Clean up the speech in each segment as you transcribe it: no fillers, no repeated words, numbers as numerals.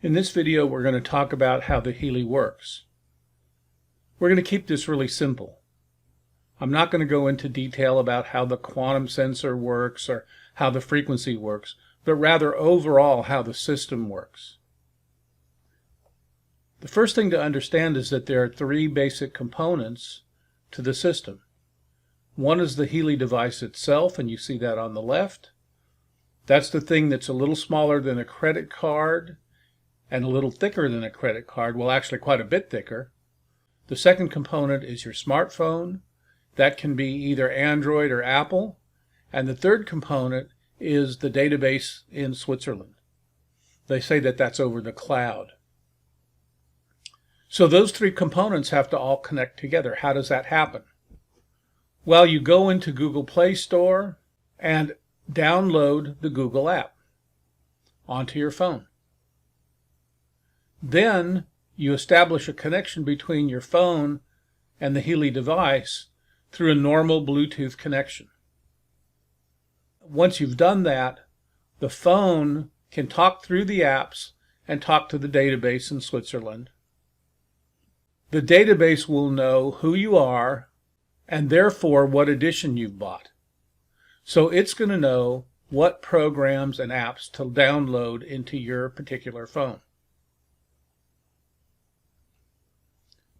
In this video, we're going to talk about how the Healy works. We're going to keep this really simple. I'm not going to go into detail about how the quantum sensor works or how the frequency works, but rather overall how the system works. The first thing to understand is that there are three basic components to the system. One is the Healy device itself, and you see that on the left. That's the thing that's a little smaller than a credit card and a little thicker than a credit card, well, actually quite a bit thicker. The second component is your smartphone. That can be either Android or Apple. And the third component is the database in Switzerland. They say that that's over the cloud. So those three components have to all connect together. How does that happen? Well, you go into Google Play Store and download the Google app onto your phone. Then you establish a connection between your phone and the Healy device through a normal Bluetooth connection. Once you've done that, the phone can talk through the apps and talk to the database in Switzerland. The database will know who you are and therefore what edition you've bought. So it's going to know what programs and apps to download into your particular phone.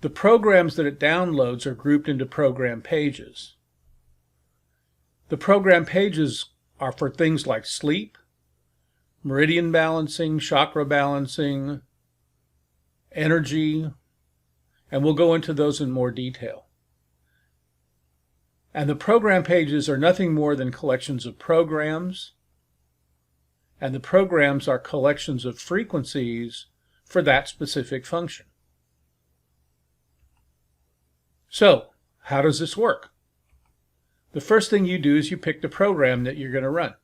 The programs that it downloads are grouped into program pages. The program pages are for things like sleep, meridian balancing, chakra balancing, energy, and we'll go into those in more detail. And the program pages are nothing more than collections of programs, and the programs are collections of frequencies for that specific function. So, how does this work? The first thing you do is you pick the program that you're going to run.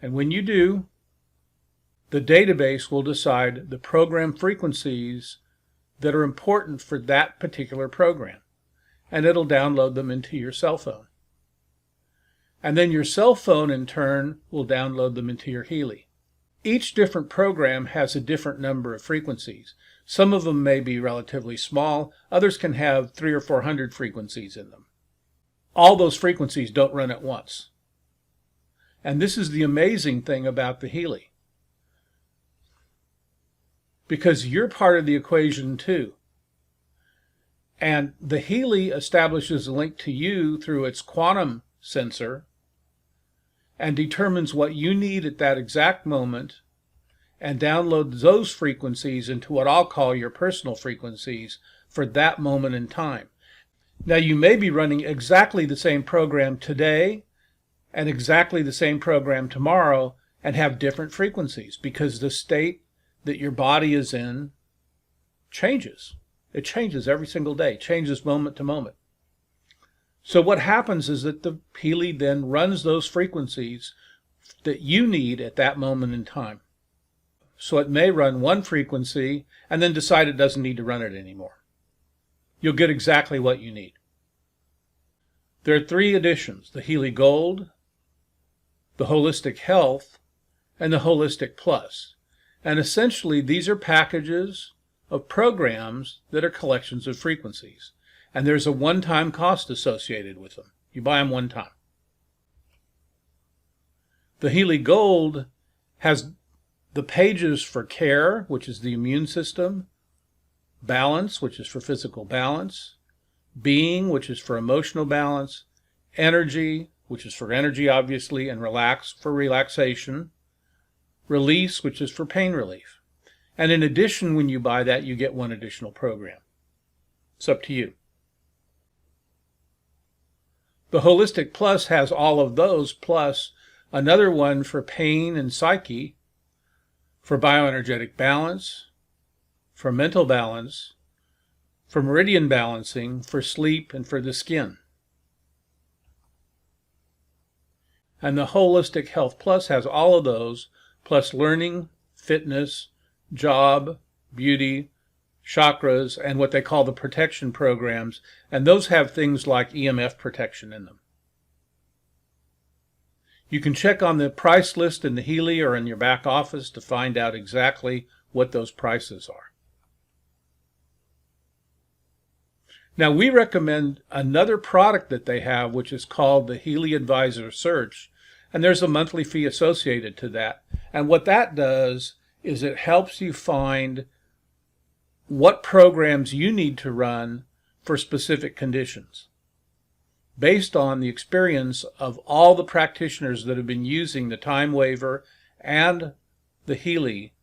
And when you do, the database will decide the program frequencies that are important for that particular program. And it'll download them into your cell phone. And then your cell phone, in turn, will download them into your Healy. Each different program has a different number of frequencies. Some of them may be relatively small. Others can have 300 or 400 frequencies in them. All those frequencies don't run at once. And this is the amazing thing about the Healy. Because you're part of the equation too. And the Healy establishes a link to you through its quantum sensor and determines what you need at that exact moment and downloads those frequencies into what I'll call your personal frequencies for that moment in time. Now, you may be running exactly the same program today and exactly the same program tomorrow and have different frequencies because the state that your body is in changes. It changes every single day, changes moment to moment. So what happens is that the Healy then runs those frequencies that you need at that moment in time. So it may run one frequency and then decide it doesn't need to run it anymore. You'll get exactly what you need. There are three editions: the Healy Gold, the Holistic Health, and the Holistic Plus. And essentially these are packages of programs that are collections of frequencies. And there's a one-time cost associated with them. You buy them one time. The Healy Gold has the pages for care, which is the immune system, balance, which is for physical balance, being, which is for emotional balance, energy, which is for energy, obviously, and relax, for relaxation, release, which is for pain relief. And in addition, when you buy that, you get one additional program. It's up to you. The Holistic Plus has all of those, plus another one for pain and psyche, for bioenergetic balance, for mental balance, for meridian balancing, for sleep, and for the skin. And the Holistic Health Plus has all of those, plus learning, fitness, job, beauty, chakras, and what they call the protection programs. And those have things like EMF protection in them. You can check on the price list in the Healy or in your back office to find out exactly what those prices are. Now, we recommend another product that they have, which is called the Healy Advisor Search, and there's a monthly fee associated to that. And what that does is it helps you find what programs you need to run for specific conditions, based on the experience of all the practitioners that have been using the Time Waver and the Healy.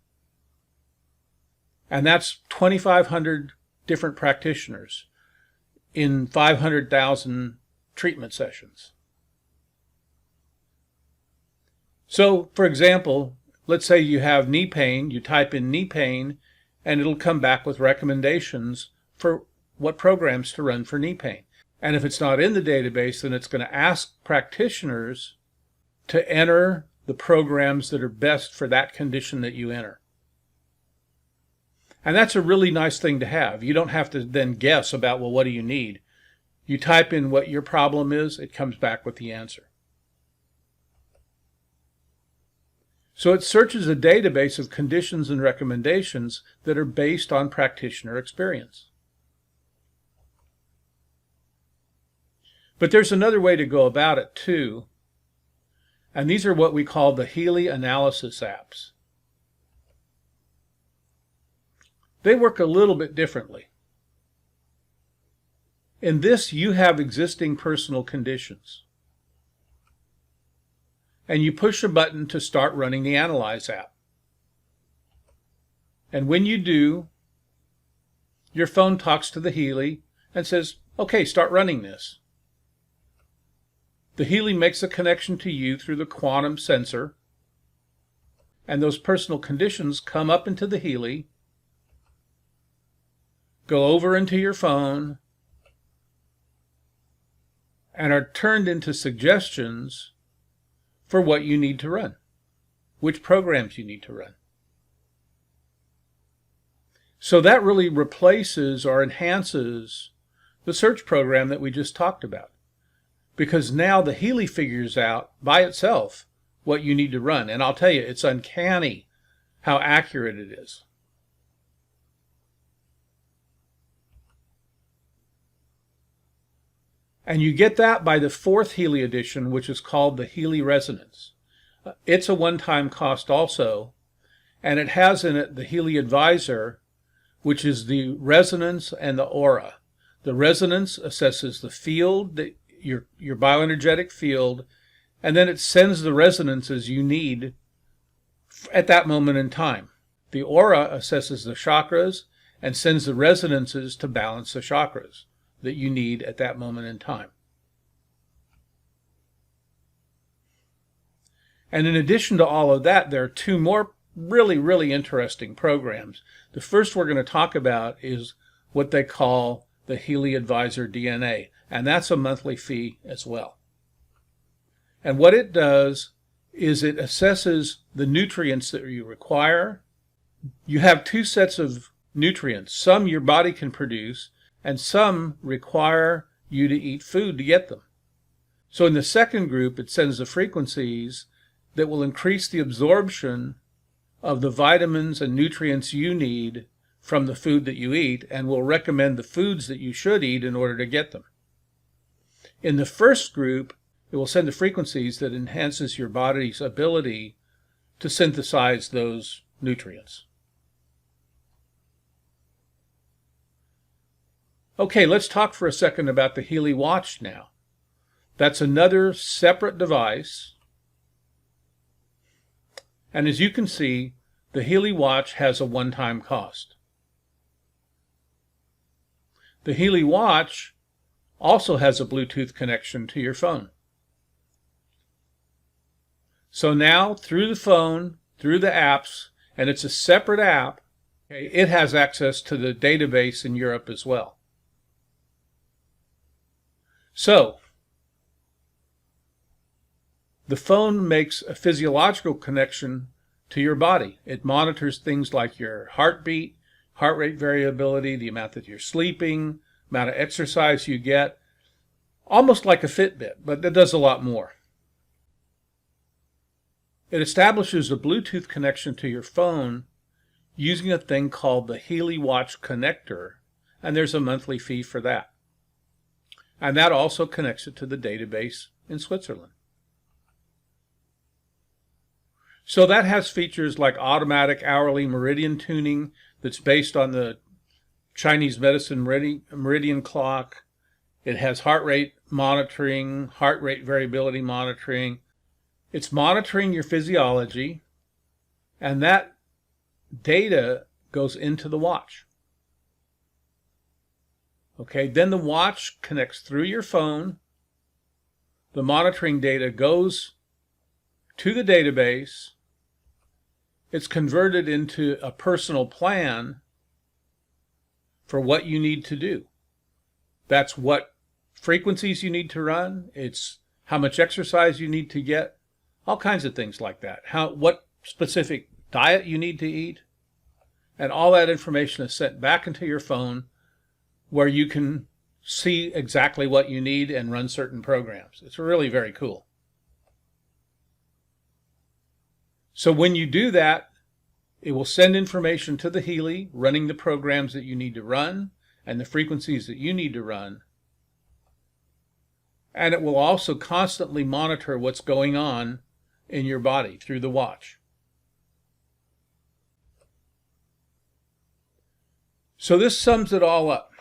And that's 2,500 different practitioners in 500,000 treatment sessions. So, for example, let's say you have knee pain, you type in knee pain, and it'll come back with recommendations for what programs to run for knee pain. And if it's not in the database, then it's going to ask practitioners to enter the programs that are best for that condition that you enter. And that's a really nice thing to have. You don't have to then guess about, well, what do you need? You type in what your problem is, it comes back with the answer. So it searches a database of conditions and recommendations that are based on practitioner experience. But there's another way to go about it too, and these are what we call the Healy analysis apps. They work a little bit differently. In this, you have existing personal conditions, and you push a button to start running the Analyze app. And when you do, your phone talks to the Healy and says, okay, start running this. The Healy makes a connection to you through the quantum sensor, and those personal conditions come up into the Healy, go over into your phone, and are turned into suggestions for what you need to run, which programs you need to run. So that really replaces or enhances the search program that we just talked about, because now the Healy figures out by itself what you need to run. And I'll tell you, it's uncanny how accurate it is. And you get that by the 4th Healy edition, which is called the Healy Resonance. It's a one-time cost also, and it has in it the Healy Advisor, which is the resonance and the aura. The resonance assesses the field, your bioenergetic field, and then it sends the resonances you need at that moment in time. The aura assesses the chakras and sends the resonances to balance the chakras that you need at that moment in time. And in addition to all of that, there are 2 more really, really interesting programs. The first we're going to talk about is what they call the Healy Advisor DNA, and that's a monthly fee as well. And what it does is it assesses the nutrients that you require. You have 2 sets of nutrients. Some your body can produce, and some require you to eat food to get them. So in the second group, it sends the frequencies that will increase the absorption of the vitamins and nutrients you need from the food that you eat, and will recommend the foods that you should eat in order to get them. In the first group, it will send the frequencies that enhances your body's ability to synthesize those nutrients. Okay, let's talk for a second about the Healy Watch now. That's another separate device. And as you can see, the Healy Watch has a one-time cost. The Healy Watch also has a Bluetooth connection to your phone. So now, through the phone, through the apps, and it's a separate app, it has access to the database in Europe as well. So, the phone makes a physiological connection to your body. It monitors things like your heartbeat, heart rate variability, the amount that you're sleeping, amount of exercise you get, almost like a Fitbit, but it does a lot more. It establishes a Bluetooth connection to your phone using a thing called the Healy Watch connector, and there's a monthly fee for that. And that also connects it to the database in Switzerland. So that has features like automatic hourly meridian tuning that's based on the Chinese medicine meridian clock. It has heart rate monitoring, heart rate variability monitoring. It's monitoring your physiology, and that data goes into the watch. Okay, then the watch connects through your phone. The monitoring data goes to the database. It's converted into a personal plan for what you need to do. That's what frequencies you need to run. It's how much exercise you need to get. All kinds of things like that. What specific diet you need to eat. And all that information is sent back into your phone where you can see exactly what you need and run certain programs. It's really very cool. So when you do that, it will send information to the Healy, running the programs that you need to run and the frequencies that you need to run. And it will also constantly monitor what's going on in your body through the watch. So this sums it all up.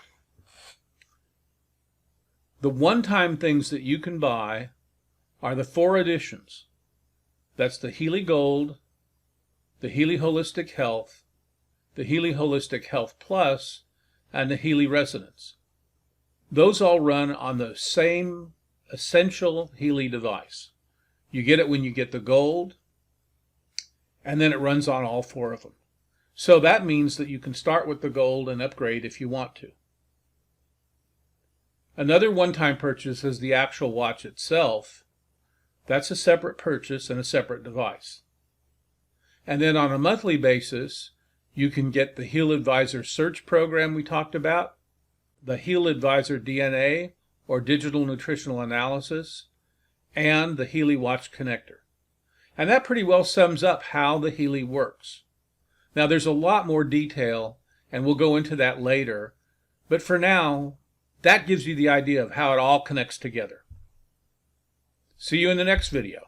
The one-time things that you can buy are the 4 editions. That's the Healy Gold, the Healy Holistic Health, the Healy Holistic Health Plus, and the Healy Resonance. Those all run on the same essential Healy device. You get it when you get the gold, and then it runs on all 4 of them. So that means that you can start with the gold and upgrade if you want to. Another one-time purchase is the actual watch itself. That's a separate purchase and a separate device. And then on a monthly basis, you can get the Heal Advisor search program we talked about, the Heal Advisor DNA or digital nutritional analysis, and the Healy Watch connector. And that pretty well sums up how the Healy works. Now there's a lot more detail, and we'll go into that later, but for now, that gives you the idea of how it all connects together. See you in the next video.